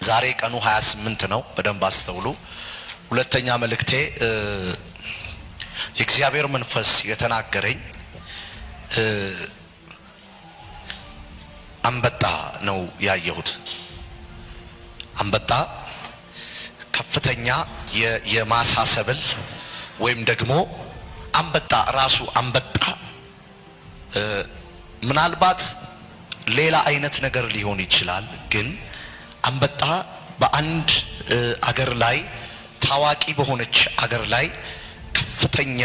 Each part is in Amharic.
ዛሬ ቀኑ 28 ነው። በደንብ አስተውሉ። ሁለተኛ መልእክቴ የእግዚአብሔር መንፈስ የተናገረኝ አንበጣ ነው ያየሁት። አንበጣ ከፍተኛ የማሳሰብል ወይም ደግሞ አንበጣ ራሱ አንበጣ ምናልባት ሌላ አይነት ነገር ሊሆን ይችላል። ግን አንበጣ በአንድ አገር ላይ ታዋቂ በሆነች አገር ላይ ከፍተኛ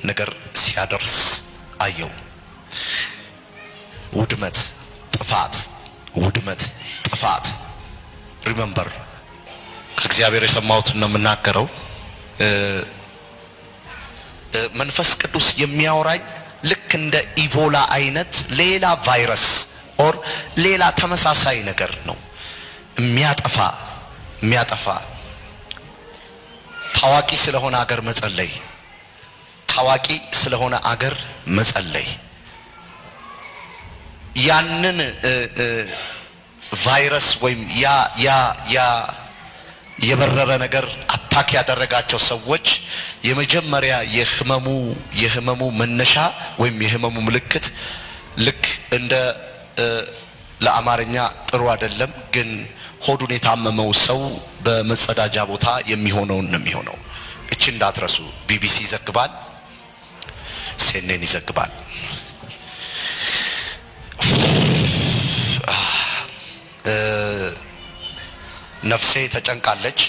ነገር ሲያደርስ አየው። ውድመት፣ ጥፋት፣ ውድመት፣ ጥፋት። ሪመምበር ከእግዚአብሔር የሰማሁትን ነው የምናገረው። መንፈስ ቅዱስ የሚያወራኝ ልክ እንደ ኢቮላ አይነት ሌላ ቫይረስ ኦር ሌላ ተመሳሳይ ነገር ነው። የሚያጠፋ ታዋቂ ስለሆነ አገር መጸለይ፣ ታዋቂ ስለሆነ አገር መጸለይ፣ ያንን ቫይረስ ወይም ያ የበረረ ነገር አታክ ያደረጋቸው ሰዎች የመጀመሪያ የህመሙ መነሻ ወይም የህመሙ ምልክት ልክ እንደ ለአማርኛ ጥሩ አይደለም ግን ሆዱን የታመመው ሰው በመጸዳጃ ቦታ የሚሆነውን ነው የሚሆነው። እቺ እንዳትረሱ። ቢቢሲ ይዘግባል፣ ሲኤንኤን ይዘግባል። ነፍሴ ተጨንቃለች።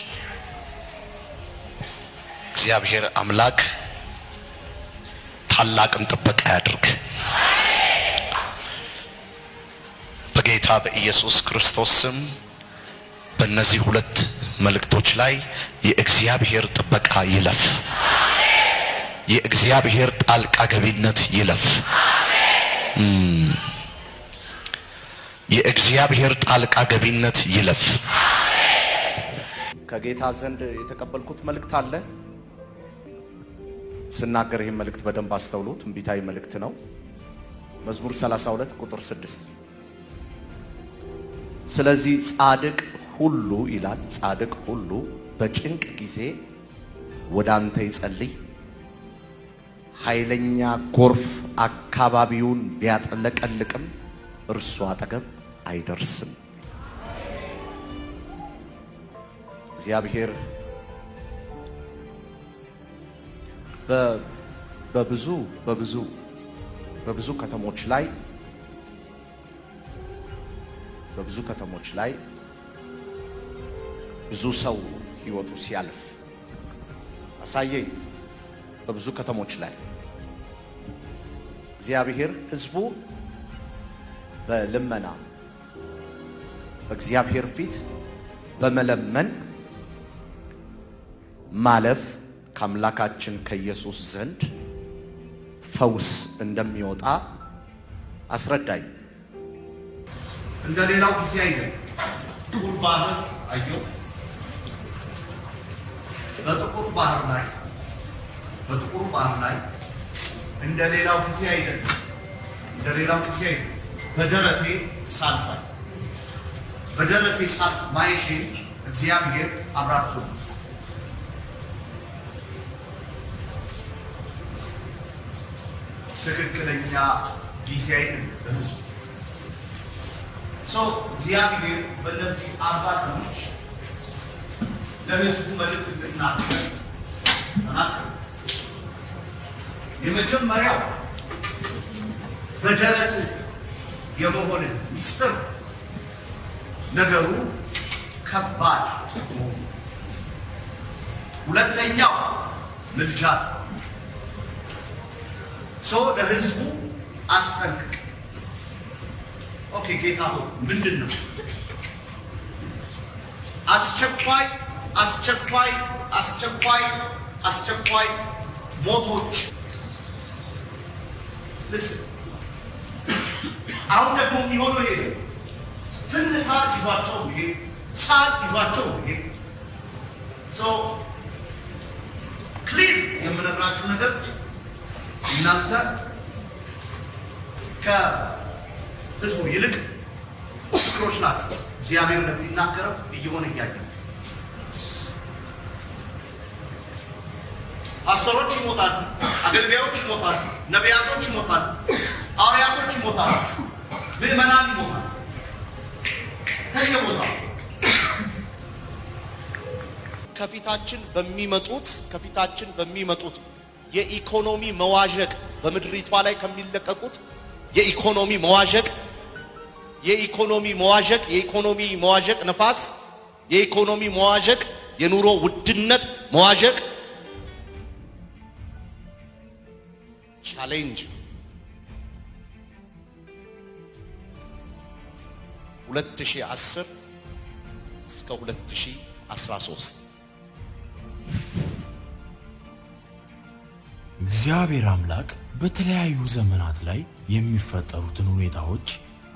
እግዚአብሔር አምላክ ታላቅን ጥበቃ ያድርግ። በጌታ በኢየሱስ ክርስቶስ ስም በእነዚህ ሁለት መልእክቶች ላይ የእግዚአብሔር ጥበቃ ይለፍ። የእግዚአብሔር ጣልቃ ገቢነት ይለፍ። የእግዚአብሔር ጣልቃ ገቢነት ይለፍ። ከጌታ ዘንድ የተቀበልኩት መልእክት አለ። ስናገር ይህን መልእክት በደንብ አስተውሉ። ትንቢታዊ መልእክት ነው። መዝሙር 32 ቁጥር 6 ስለዚህ ጻድቅ ሁሉ ይላል፣ ጻድቅ ሁሉ በጭንቅ ጊዜ ወደ አንተ ይጸልይ። ኃይለኛ ጎርፍ አካባቢውን ቢያጥለቀልቅም እርሱ አጠገብ አይደርስም። እግዚአብሔር በብዙ ከተሞች ላይ ብዙ ሰው ህይወቱ ሲያልፍ አሳየኝ። በብዙ ከተሞች ላይ እግዚአብሔር ህዝቡ በልመና በእግዚአብሔር ፊት በመለመን ማለፍ ከአምላካችን ከኢየሱስ ዘንድ ፈውስ እንደሚወጣ አስረዳኝ። እንደሌላው ጊዜ አይደለም። ጥቁር ባህር አየሁ። በጥቁር ባህር ላይ እንደሌላው ጊዜ አይደለም። በደረቴ ሳልፍ ማየቴ እግዚአብሔር አብራርቶ ትክክለኛ ጊዜ አይደለም። እግዚአብሔር በእነዚህ አባቶች ለህዝቡ መልእክት እንድናገር የመጀመሪያው በደረት የመሆን ሚስጥር ነገሩ ከባድ። ሁለተኛው ምልጃ ለህዝቡ አስጠንቅቅ። ኦኬ ጌታ ሆይ ምንድነው? አስቸኳይ ሞቶች። አሁን ደግሞ የሚሆነው ይሄ ትንታ ይዟቸው ይሄ ሳል ይዟቸው ይሄ ክሊር የምነግራችሁ ነገር እናንተ ከህዝቡ ይልቅ ምስክሮች ናችሁ። እግዚአብሔር እንደሚናገረው እየሆነ እያየ ፓስተሮች ይሞታሉ፣ አገልጋዮች ይሞታሉ፣ ነቢያቶች ይሞታሉ፣ ሐዋርያቶች ይሞታሉ፣ ምዕመናን ይሞታሉ። ከየቦታው ከፊታችን በሚመጡት የኢኮኖሚ መዋዠቅ በምድሪቷ ላይ ከሚለቀቁት የኢኮኖሚ መዋዠቅ ነፋስ፣ የኢኮኖሚ መዋዠቅ፣ የኑሮ ውድነት መዋዠቅ ቻሌንጅ 2010 እስከ 2013 እግዚአብሔር አምላክ በተለያዩ ዘመናት ላይ የሚፈጠሩትን ሁኔታዎች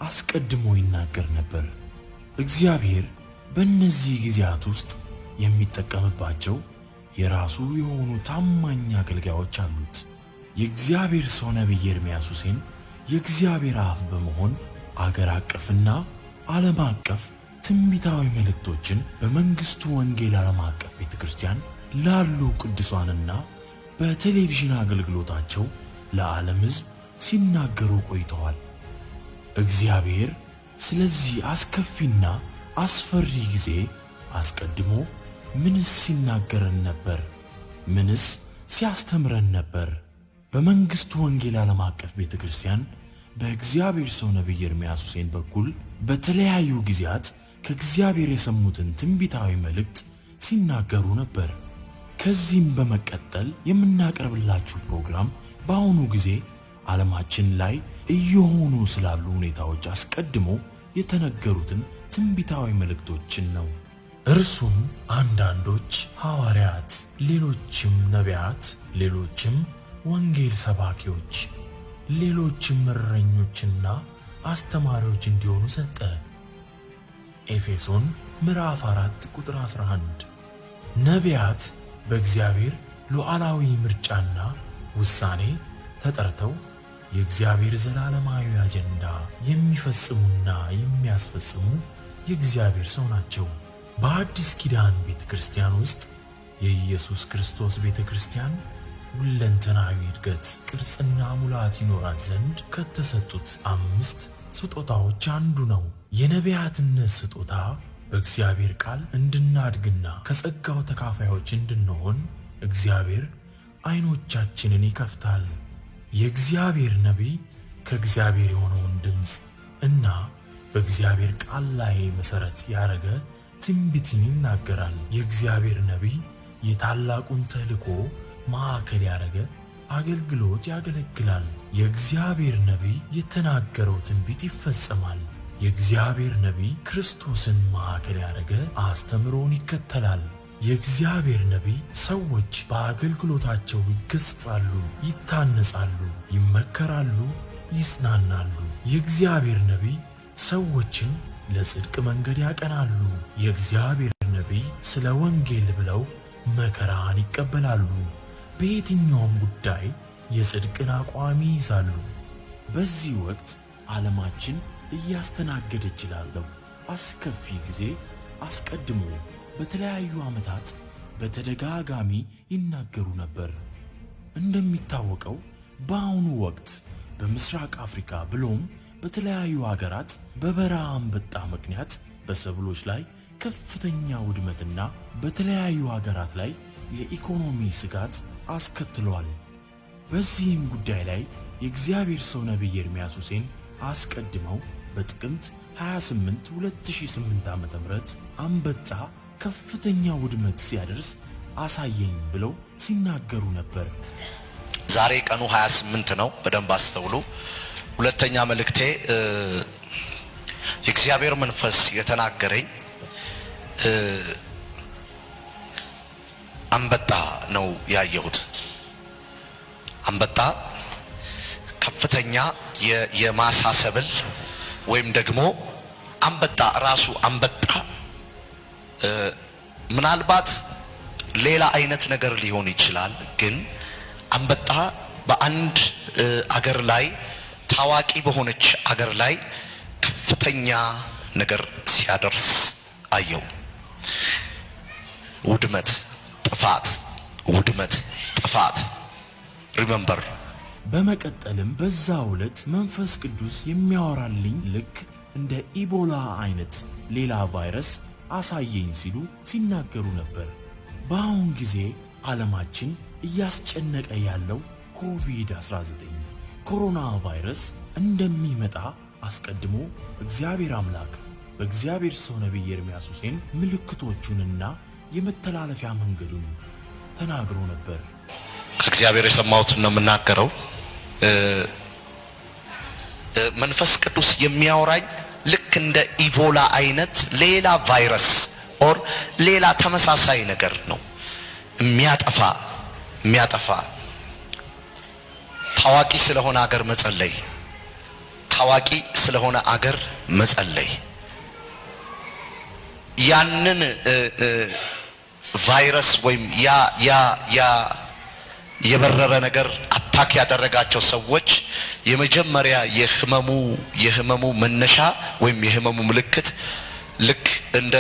አስቀድሞ ይናገር ነበር። እግዚአብሔር በእነዚህ ጊዜያት ውስጥ የሚጠቀምባቸው የራሱ የሆኑ ታማኝ አገልጋዮች አሉት። የእግዚአብሔር ሰው ነቢይ ኤርምያስ ሁሴን የእግዚአብሔር አፍ በመሆን አገር አቀፍና ዓለም አቀፍ ትንቢታዊ መልእክቶችን በመንግስቱ ወንጌል ዓለም አቀፍ ቤተክርስቲያን ላሉ ቅዱሳንና በቴሌቪዥን አገልግሎታቸው ለዓለም ሕዝብ ሲናገሩ ቆይተዋል። እግዚአብሔር ስለዚህ አስከፊና አስፈሪ ጊዜ አስቀድሞ ምንስ ሲናገረን ነበር? ምንስ ሲያስተምረን ነበር? በመንግስቱ ወንጌል ዓለም አቀፍ ቤተክርስቲያን በእግዚአብሔር ሰው ነቢይ ኤርምያስ ሁሴን በኩል በተለያዩ ጊዜያት ከእግዚአብሔር የሰሙትን ትንቢታዊ መልእክት ሲናገሩ ነበር። ከዚህም በመቀጠል የምናቀርብላችሁ ፕሮግራም በአሁኑ ጊዜ ዓለማችን ላይ እየሆኑ ስላሉ ሁኔታዎች አስቀድሞ የተነገሩትን ትንቢታዊ መልእክቶችን ነው። እርሱም አንዳንዶች ሐዋርያት፣ ሌሎችም ነቢያት፣ ሌሎችም ወንጌል ሰባኪዎች፣ ሌሎችም እረኞችና አስተማሪዎች እንዲሆኑ ሰጠ። ኤፌሶን ምዕራፍ 4 ቁጥር 11። ነቢያት በእግዚአብሔር ሉዓላዊ ምርጫና ውሳኔ ተጠርተው የእግዚአብሔር ዘላለማዊ አጀንዳ የሚፈጽሙና የሚያስፈጽሙ የእግዚአብሔር ሰው ናቸው። በአዲስ ኪዳን ቤተክርስቲያን ውስጥ የኢየሱስ ክርስቶስ ቤተክርስቲያን ሁለንተናዊ እድገት፣ ቅርጽና ሙላት ይኖራት ዘንድ ከተሰጡት 5 ስጦታዎች አንዱ ነው። የነቢያትነት ስጦታ በእግዚአብሔር ቃል እንድናድግና ከጸጋው ተካፋዮች እንድንሆን እግዚአብሔር ዓይኖቻችንን ይከፍታል። የእግዚአብሔር ነቢይ ከእግዚአብሔር የሆነውን ድምፅ እና በእግዚአብሔር ቃል ላይ መሠረት ያደረገ ትንቢትን ይናገራል። የእግዚአብሔር ነቢይ የታላቁን ተልእኮ ማዕከል ያደረገ አገልግሎት ያገለግላል። የእግዚአብሔር ነቢይ የተናገረው ትንቢት ይፈጸማል። የእግዚአብሔር ነቢይ ክርስቶስን ማዕከል ያደረገ አስተምሮን ይከተላል። የእግዚአብሔር ነቢይ ሰዎች በአገልግሎታቸው ይገሥጻሉ፣ ይታነጻሉ፣ ይመከራሉ፣ ይጽናናሉ። የእግዚአብሔር ነቢይ ሰዎችን ለጽድቅ መንገድ ያቀናሉ። የእግዚአብሔር ነቢይ ስለ ወንጌል ብለው መከራን ይቀበላሉ። በየትኛውም ጉዳይ የጽድቅን አቋም ይይዛሉ። በዚህ ወቅት ዓለማችን እያስተናገደች ላለው አስከፊ ጊዜ አስቀድሞ በተለያዩ ዓመታት በተደጋጋሚ ይናገሩ ነበር። እንደሚታወቀው በአሁኑ ወቅት በምስራቅ አፍሪካ ብሎም በተለያዩ ሀገራት በበረሃ አንበጣ ምክንያት በሰብሎች ላይ ከፍተኛ ውድመትና በተለያዩ ሀገራት ላይ የኢኮኖሚ ስጋት አስከትሏል። በዚህም ጉዳይ ላይ የእግዚአብሔር ሰው ነቢይ ኤርምያስ ሁሴን አስቀድመው በጥቅምት 28 2008 ዓ.ም አንበጣ ከፍተኛ ውድመት ሲያደርስ አሳየኝ ብለው ሲናገሩ ነበር። ዛሬ ቀኑ 28 ነው። በደንብ አስተውሉ። ሁለተኛ መልእክቴ የእግዚአብሔር መንፈስ የተናገረኝ አንበጣ ነው ያየሁት። አንበጣ ከፍተኛ የማሳሰብል ወይም ደግሞ አንበጣ ራሱ አንበጣ ምናልባት ሌላ አይነት ነገር ሊሆን ይችላል። ግን አንበጣ በአንድ አገር ላይ ታዋቂ በሆነች አገር ላይ ከፍተኛ ነገር ሲያደርስ አየው። ውድመት፣ ጥፋት፣ ውድመት፣ ጥፋት። ሪመምበር። በመቀጠልም በዛው ዕለት መንፈስ ቅዱስ የሚያወራልኝ ልክ እንደ ኢቦላ አይነት ሌላ ቫይረስ አሳየኝ ሲሉ ሲናገሩ ነበር። በአሁን ጊዜ ዓለማችን እያስጨነቀ ያለው ኮቪድ-19 ኮሮና ቫይረስ እንደሚመጣ አስቀድሞ እግዚአብሔር አምላክ በእግዚአብሔር ሰው ነቢይ ኤርምያስ ሁሴን ምልክቶቹንና የመተላለፊያ መንገዱን ተናግሮ ነበር። ከእግዚአብሔር የሰማሁትን ነው የምናገረው። መንፈስ ቅዱስ የሚያወራኝ ልክ እንደ ኢቮላ አይነት ሌላ ቫይረስ ኦር ሌላ ተመሳሳይ ነገር ነው። የሚያጠፋ ታዋቂ ስለሆነ አገር መጸለይ፣ ታዋቂ ስለሆነ አገር መጸለይ፣ ያንን ቫይረስ ወይም ያ የበረረ ነገር አታክ ያደረጋቸው ሰዎች የመጀመሪያ የህመሙ መነሻ ወይም የህመሙ ምልክት ልክ እንደ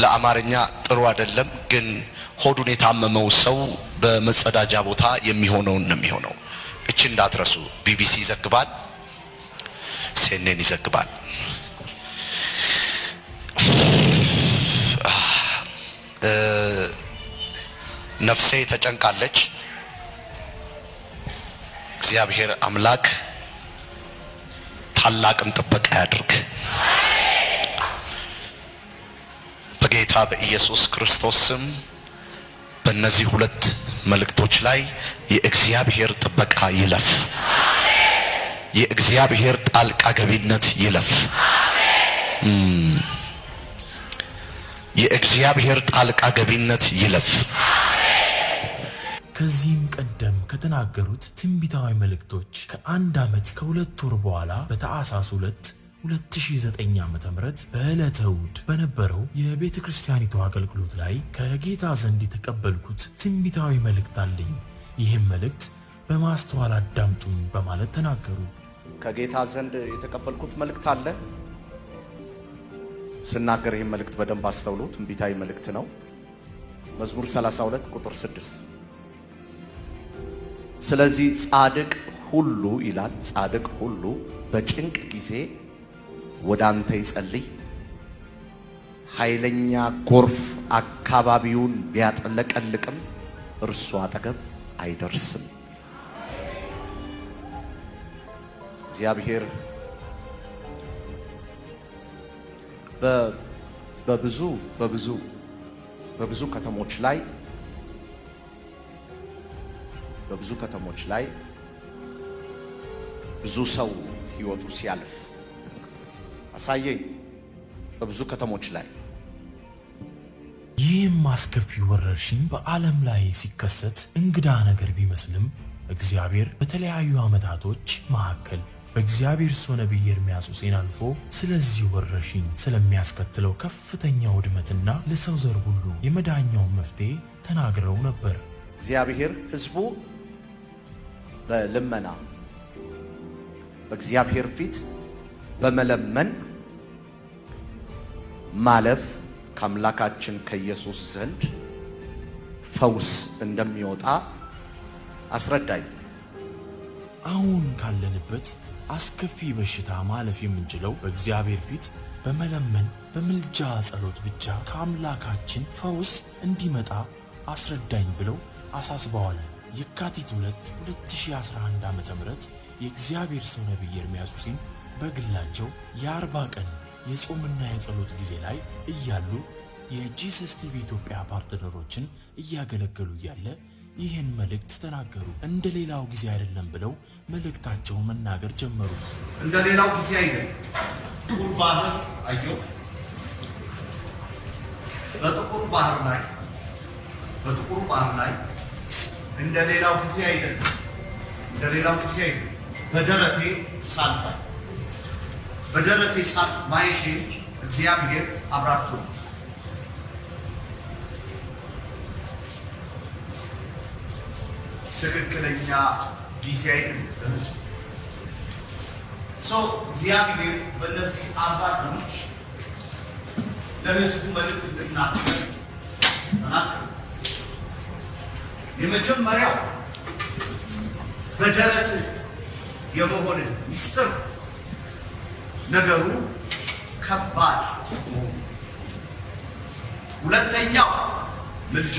ለአማርኛ ጥሩ አይደለም ግን ሆዱን የታመመው ሰው በመጸዳጃ ቦታ የሚሆነውን ነው የሚሆነው። እቺ እንዳትረሱ። ቢቢሲ ይዘግባል፣ ሲኤንኤን ይዘግባል። ነፍሴ ተጨንቃለች። እግዚአብሔር አምላክ ታላቅን ጥበቃ ያድርግ። በጌታ በኢየሱስ ክርስቶስ ስም በእነዚህ ሁለት መልእክቶች ላይ የእግዚአብሔር ጥበቃ ይለፍ። የእግዚአብሔር ጣልቃ ገቢነት ይለፍ። የእግዚአብሔር ጣልቃ ገቢነት ይለፍ። ከዚህም ቀደም ከተናገሩት ትንቢታዊ መልእክቶች ከአንድ ዓመት ከሁለት ወር በኋላ በታኅሳስ 2 2009 ዓመተ ምህረት በዕለተ እሑድ በነበረው የቤተ ክርስቲያኒቱ አገልግሎት ላይ ከጌታ ዘንድ የተቀበልኩት ትንቢታዊ መልእክት አለኝ። ይህም መልእክት በማስተዋል አዳምጡኝ በማለት ተናገሩ። ከጌታ ዘንድ የተቀበልኩት መልእክት አለ። ስናገር ይህን መልእክት በደንብ አስተውሉ። ትንቢታዊ መልእክት ነው። መዝሙር 32 ቁጥር 6 ስለዚህ ጻድቅ ሁሉ ይላል፣ ጻድቅ ሁሉ በጭንቅ ጊዜ ወደ አንተ ይጸልይ። ኃይለኛ ጎርፍ አካባቢውን ቢያጥለቀልቅም እርሱ አጠገብ አይደርስም። እግዚአብሔር በብዙ ከተሞች ላይ ብዙ ሰው ህይወቱ ሲያልፍ አሳየኝ። በብዙ ከተሞች ላይ ይህም አስከፊ ወረርሽኝ በዓለም ላይ ሲከሰት እንግዳ ነገር ቢመስልም እግዚአብሔር በተለያዩ ዓመታቶች መካከል በእግዚአብሔር ሰው ነቢይ ኤርምያስ ሁሴን አልፎ ስለዚህ ወረርሽኝ ስለሚያስከትለው ከፍተኛ ውድመትና ለሰው ዘር ሁሉ የመዳኛውን መፍትሄ ተናግረው ነበር። እግዚአብሔር ህዝቡ በልመና በእግዚአብሔር ፊት በመለመን ማለፍ ከአምላካችን ከኢየሱስ ዘንድ ፈውስ እንደሚወጣ አስረዳኝ። አሁን ካለንበት አስከፊ በሽታ ማለፍ የምንችለው በእግዚአብሔር ፊት በመለመን በምልጃ ጸሎት ብቻ ከአምላካችን ፈውስ እንዲመጣ አስረዳኝ ብለው አሳስበዋል። የካቲት 2 2011 ዓመተ ምህረት የእግዚአብሔር ሰው ነቢይ ኤርምያስ ሁሴን በግላቸው የ40 ቀን የጾምና የጸሎት ጊዜ ላይ እያሉ የጂሰስ ቲቪ ኢትዮጵያ ፓርትነሮችን እያገለገሉ እያለ ይህን መልእክት ተናገሩ። እንደ ሌላው ጊዜ አይደለም ብለው መልእክታቸውን መናገር ጀመሩ። እንደ ሌላው ጊዜ አይደለም። ጥቁር ባህር አየሁ። በጥቁር ባህር ላይ እንደ ሌላው ጊዜ አይደለም። በደረቴ ሳልፍ ማየቴ እግዚአብሔር አብራርቶ ትክክለኛ ጊዜ አይደለም። እግዚአብሔር በእነዚህ አባቶች ለሕዝቡ መልእክት እንድናገር የመጀመሪያው በደረት የመሆን ሚስጥር ነገሩ ከባድ መሆኑ፣ ሁለተኛው ምልጃ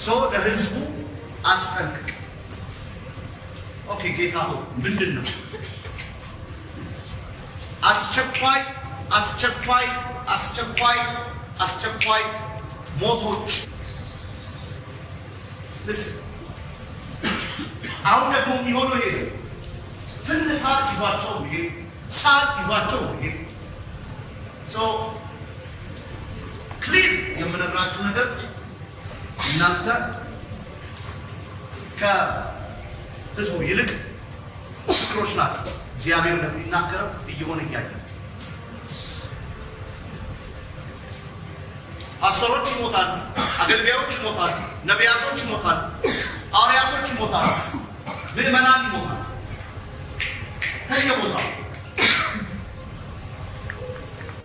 ሰው ለሕዝቡ አስጠንቅቅ። ኦኬ ጌታ ሆይ ምንድን ነው አስቸኳይ አስቸኳይ አስቸኳይ አስቸኳይ ሞቶች አሁን ደግሞ የሚሆነው ይሄ ትንታ ይዟቸው ይሄ ሳት ይዟቸው ይሄ ክሊር የምነግራችሁ ነገር እናንተ ከህዝቡ ይልቅ ምስክሮች ናቸው። እግዚአብሔር እንደሚናገረው እየሆነ እያየ ፓስተሮች ይሞታሉ፣ አገልጋዮች ይሞታሉ፣ ነቢያቶች ይሞታሉ፣ ሐዋርያቶች ይሞታሉ፣ ምዕመናን ይሞታሉ። ከየቦታው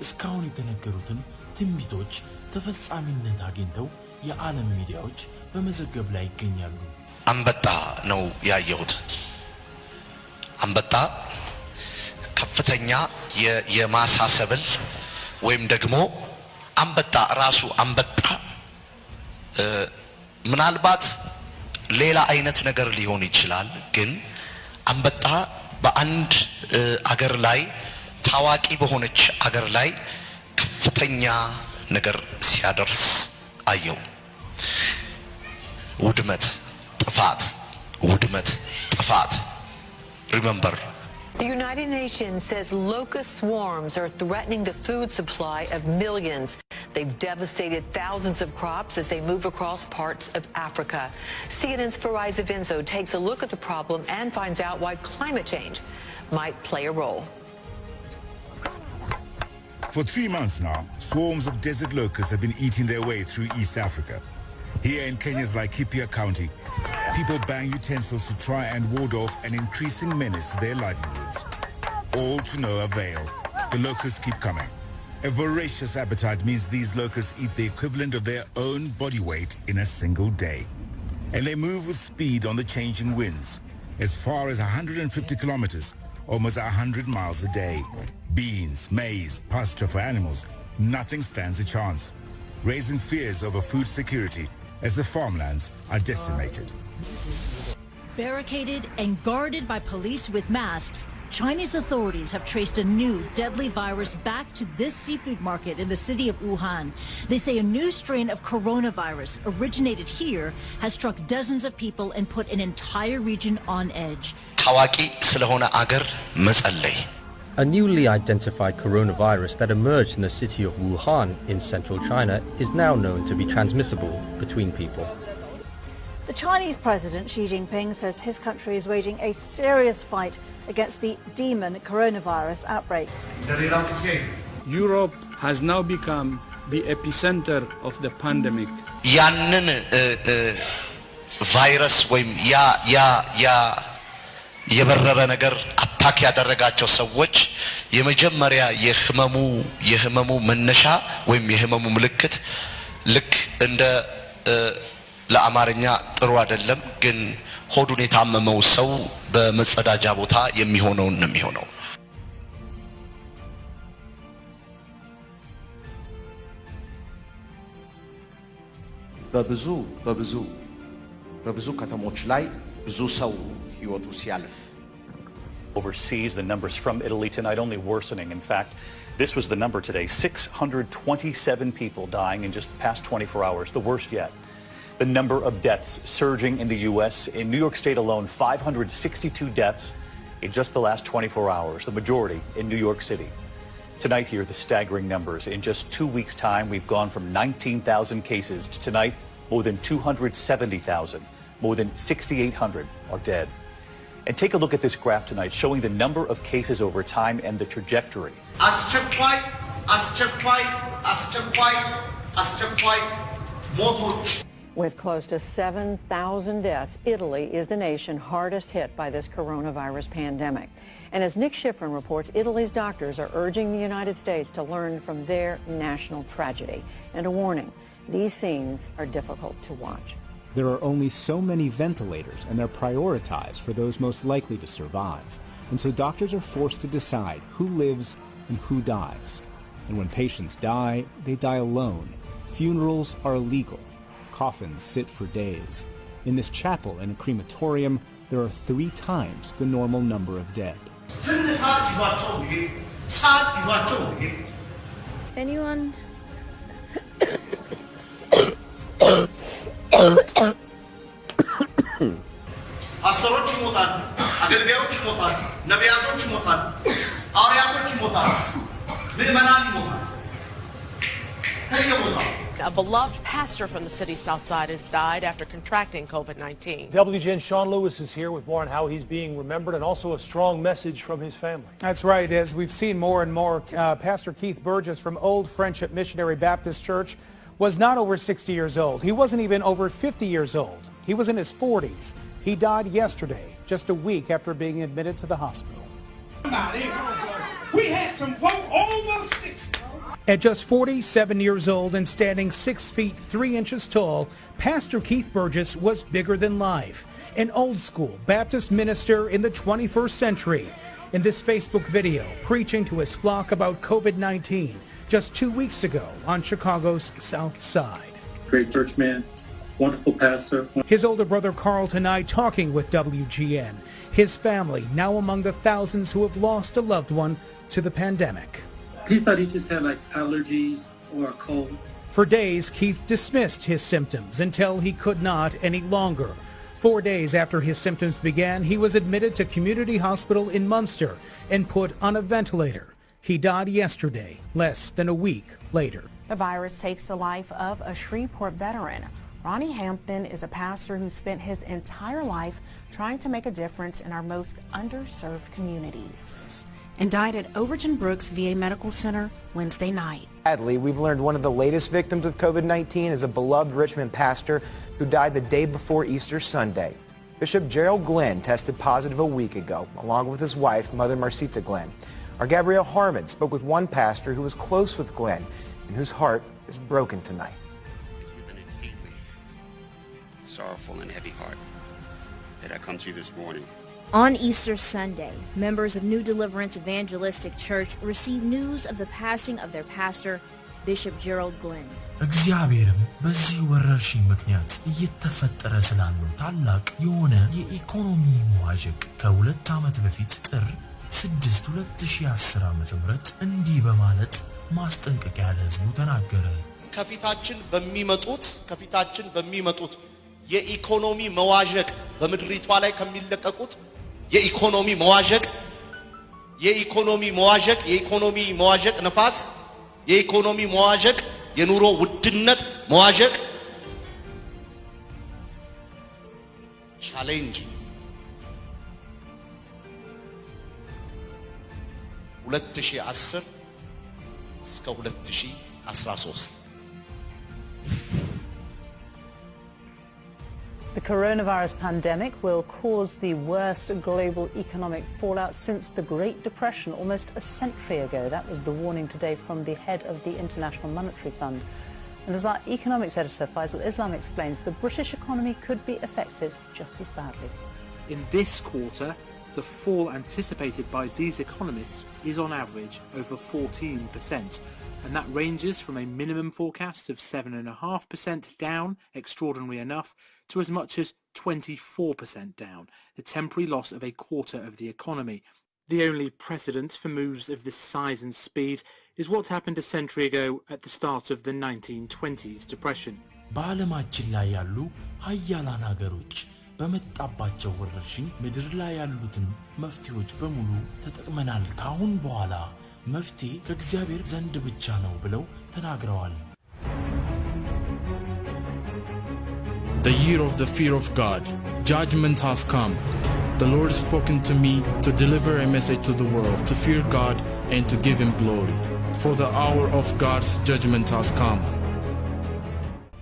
እስካሁን የተነገሩትን ትንቢቶች ተፈጻሚነት አግኝተው የዓለም ሚዲያዎች በመዘገብ ላይ ይገኛሉ። አንበጣ ነው ያየሁት። አንበጣ ከፍተኛ የማሳሰብል ወይም ደግሞ አንበጣ ራሱ አንበጣ ምናልባት ሌላ አይነት ነገር ሊሆን ይችላል። ግን አንበጣ በአንድ አገር ላይ ታዋቂ በሆነች አገር ላይ ከፍተኛ ነገር ሲያደርስ አየው። ውድመት፣ ጥፋት፣ ውድመት፣ ጥፋት። Remember, the United Nations says locust swarms are threatening the food supply of millions. They've devastated thousands of crops as they move across parts of Africa. CNN's Farai Zavinso takes a look at the problem and finds out why climate change might play a role. For 3 months now, swarms of desert locusts have been eating their way through East Africa. Here in Kenya's Laikipia County, people bang utensils to try and ward off an increasing menace to their livelihoods. All to no avail. The locusts keep coming. A voracious appetite means these locusts eat the equivalent of their own body weight in a single day. And they move with speed on the changing winds, as far as 150 kilometers, almost 100 miles a day. Beans, maize, pasture for animals, nothing stands a chance, raising fears over food security as the farmlands are decimated. Barricaded and guarded by police with masks, Chinese authorities have traced a new deadly virus back to this seafood market in the city of Wuhan. They say a new strain of coronavirus originated here has struck dozens of people and put an entire region on edge. ታዋቂ ስለሆነ አገር መጸለይ A newly identified coronavirus that emerged in the city of Wuhan in central China is now known to be transmissible between people. The Chinese President Xi Jinping says his country is waging a serious fight against the demon coronavirus outbreak. Europe has now become the epicenter of the pandemic. ያንን ቫይረስ ወይም ያ የበረረ ነገር አታክ ያደረጋቸው ሰዎች የመጀመሪያ የህመሙ መነሻ ወይም የህመሙ ምልክት ልክ እንደ ለአማርኛ ጥሩ አይደለም ግን ሆዱን የታመመው ሰው በመጸዳጃ ቦታ የሚሆነው ነው የሚሆነው። በብዙ ከተሞች ላይ ብዙ ሰው ህይወቱ ሲያልፍ overseas, the numbers from Italy tonight only worsening. In fact, this was the number today, 627 people dying in just the past 24 hours, the worst yet. The number of deaths surging in the U.S. In New York State alone, 562 deaths in just the last 24 hours, the majority in New York City. Tonight here, the staggering numbers. In just 2 weeks' time, we've gone from 19,000 cases to tonight, more than 270,000. More than 6,800 are dead. And take a look at this graph tonight showing the number of cases over time and the trajectory. With close to 7,000 deaths, Italy is the nation hardest hit by this coronavirus pandemic. And as Nick Schifrin reports, Italy's doctors are urging the United States to learn from their national tragedy. And a warning, these scenes are difficult to watch. There are only so many ventilators, and they're prioritized for those most likely to survive. And so doctors are forced to decide who lives and who dies. And when patients die, they die alone. Funerals are illegal. Coffins sit for days. In this chapel and a crematorium, there are 3 times the normal number of dead. Anyone? አስተሮች ይሞታሉ፣ አገልጋዮች ይሞታሉ፣ ነቢያቶች ይሞታሉ፣ ሐዋርያቶች ይሞታሉ፣ ምዕመናን ይሞታሉ። A beloved pastor from the city's south side has died after contracting COVID-19. WGN Sean Lewis is here with more on how he's being remembered and also a strong message from his family. That's right. As we've seen more and more, Pastor Keith Burgess from Old Friendship Missionary Baptist Church was not over 60 years old. He wasn't even over 50 years old. He was in his 40s. He died yesterday, just a week after being admitted to the hospital. We had some folk over 60. At just 47 years old and standing 6 feet 3 inches tall, Pastor Keith Burgess was bigger than life, an old-school Baptist minister in the 21st century. In this Facebook video, preaching to his flock about COVID-19 just 2 weeks ago on Chicago's South Side. Great church man, wonderful pastor. His older brother Carl tonight talking with WGN. His family now among the thousands who have lost a loved one to the pandemic. He thought he just had like allergies or a cold. For days, Keith dismissed his symptoms until he could not any longer. 4 days after his symptoms began, he was admitted to Community Hospital in Munster and put on a ventilator. He died yesterday, less than a week later. The virus takes the life of a Shreveport veteran. Ronnie Hampton is a pastor who spent his entire life trying to make a difference in our most underserved communities, and died at Overton Brooks VA Medical Center Wednesday night. Sadly, we've learned one of the latest victims of COVID-19 is a beloved Richmond pastor who died the day before Easter Sunday. Bishop Gerald Glenn tested positive a week ago, along with his wife, Mother Marcita Glenn. Our Gabrielle Harmon spoke with one pastor who was close with Glenn and whose heart is broken tonight. It's with an exceedingly sorrowful and heavy heart that I come to you this morning. On Easter Sunday, members of New Deliverance Evangelistic Church received news of the passing of their pastor, Bishop Gerald Glenn. እግዚአብሔርም በዚህ ወረርሽኝ ምክንያት እየተፈጠረ ስላለው ታላቅ የሆነ የኢኮኖሚ መዋዠቅ ከ2 ዓመት በፊት ጥር 6 2010 ዓ.ም እንዲህ በማለት ማስጠንቀቂያ ለሕዝቡ ተናገረ። ከፊታችን በሚመጡት የኢኮኖሚ መዋዠቅ በምድሪቷ ላይ ከሚለቀቁት የኢኮኖሚ መዋዠቅ ነፋስ የኢኮኖሚ መዋዠቅ የኑሮ ውድነት መዋዠቅ ቻሌንጅ 2010 እስከ 2013 The coronavirus pandemic will cause the worst global economic fallout since the Great Depression almost a century ago. That was the warning today from the head of the International Monetary Fund. And as our economics editor Faisal Islam explains, the British economy could be affected just as badly. In this quarter, the fall anticipated by these economists is on average over 14%. And that ranges from a minimum forecast of 7.5% down, extraordinary enough, to as much as 24% down, the temporary loss of a quarter of the economy. The only precedent for moves of this size and speed is what happened a century ago at the start of the 1920s depression. በዓለማችን ላይ ያሉ ሀያላን ሀገሮች በመጣባቸው ወረርሽኝ ምድር ላይ ያሉትን መፍትሄዎች በሙሉ ተጠቅመናል፣ ካሁን በኋላ መፍትሄ ከእግዚአብሔር ዘንድ ብቻ ነው ብለው ተናግረዋል። The year of the fear of God. Judgment has come. The Lord has spoken to me to deliver a message to the world, to fear God and to give Him glory. For the hour of God's judgment has come.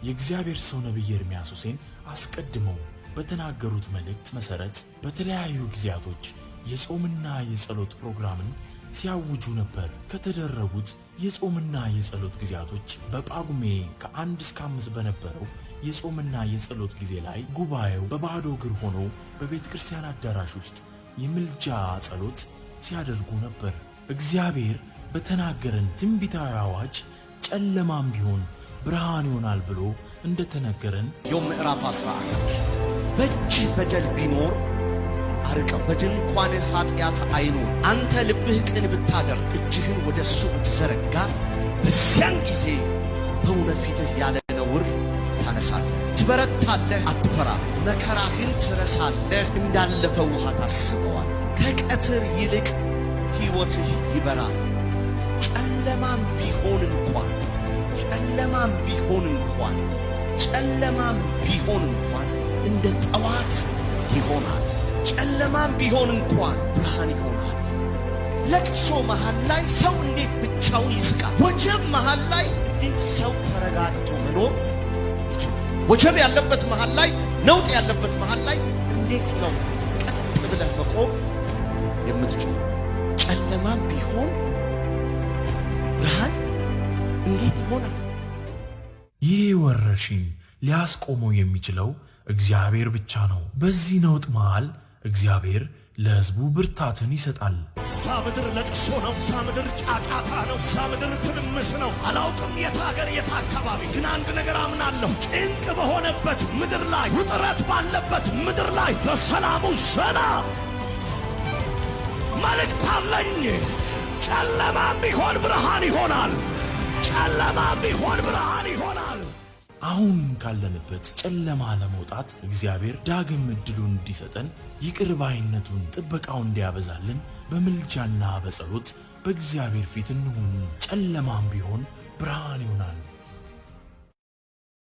የእግዚአብሔር ሰው ነብይ ኤርምያስ ሁሴን አስቀድመው በተናገሩት መልእክት መሰረት በተለያዩ ጊዜያቶች የጾምና የጸሎት ፕሮግራምን ሲያውጁ ነበር። ከተደረጉት የጾምና የጸሎት ጊዜያቶች በጳጉሜ ከ1 እስከ 5 በነበረው የጾምና የጸሎት ጊዜ ላይ ጉባኤው በባዶ እግር ሆኖ በቤተ ክርስቲያን አዳራሽ ውስጥ የምልጃ ጸሎት ሲያደርጉ ነበር። እግዚአብሔር በተናገረን ትንቢታዊ አዋጅ ጨለማም ቢሆን ብርሃን ይሆናል ብሎ እንደተነገረን ዮም ምዕራፍ 11 በእጅ በደል ቢኖር አርቀው በድንኳንህ ኃጢአት አይኑር። አንተ ልብህ ቅን ብታደርግ እጅህን ወደሱ ብትዘረጋ በዚያን ጊዜ በእውነት ፊትህ ያለ ነውር ታነሳለህ፣ ትበረታለህ፣ አትፈራ። መከራህን ትረሳለህ፣ እንዳለፈ ውሃ ታስበዋል። ከቀትር ይልቅ ሕይወትህ ይበራል። ጨለማም ቢሆን እንኳን እንደ ጠዋት ይሆናል። ጨለማም ቢሆን እንኳን ብርሃን ይሆናል። ለቅሶ መሃል ላይ ሰው እንዴት ብቻውን ይስቃል? ወጀብ መሃል ላይ እንዴት ሰው ተረጋግቶ መኖር ይችላል? ወጀብ ያለበት መሃል ላይ፣ ነውጥ ያለበት መሃል ላይ እንዴት ነው ቀጥ ብለህ መቆም የምትችል? ጨለማም ቢሆን ብርሃን እንዴት ይሆናል? ይህ ወረርሽኝ ሊያስቆመው የሚችለው እግዚአብሔር ብቻ ነው። በዚህ ነውጥ መሃል እግዚአብሔር ለሕዝቡ ብርታትን ይሰጣል። እዛ ምድር ለቅሶ ነው። እዛ ምድር ጫጫታ ነው። እዛ ምድር ትርምስ ነው። አላውቅም የት ሀገር የት አካባቢ፣ ግን አንድ ነገር አምናለሁ። ጭንቅ በሆነበት ምድር ላይ፣ ውጥረት ባለበት ምድር ላይ በሰላሙ ዘና መልእክት አለኝ። ጨለማም ቢሆን ብርሃን ይሆናል። ጨለማም ቢሆን ብርሃን ይሆናል። አሁን ካለንበት ጨለማ ለመውጣት እግዚአብሔር ዳግም እድሉን እንዲሰጠን ይቅር ባይነቱን ጥበቃውን እንዲያበዛልን በምልጃና በጸሎት በእግዚአብሔር ፊት እንሁን። ጨለማም ቢሆን ብርሃን ይሆናል።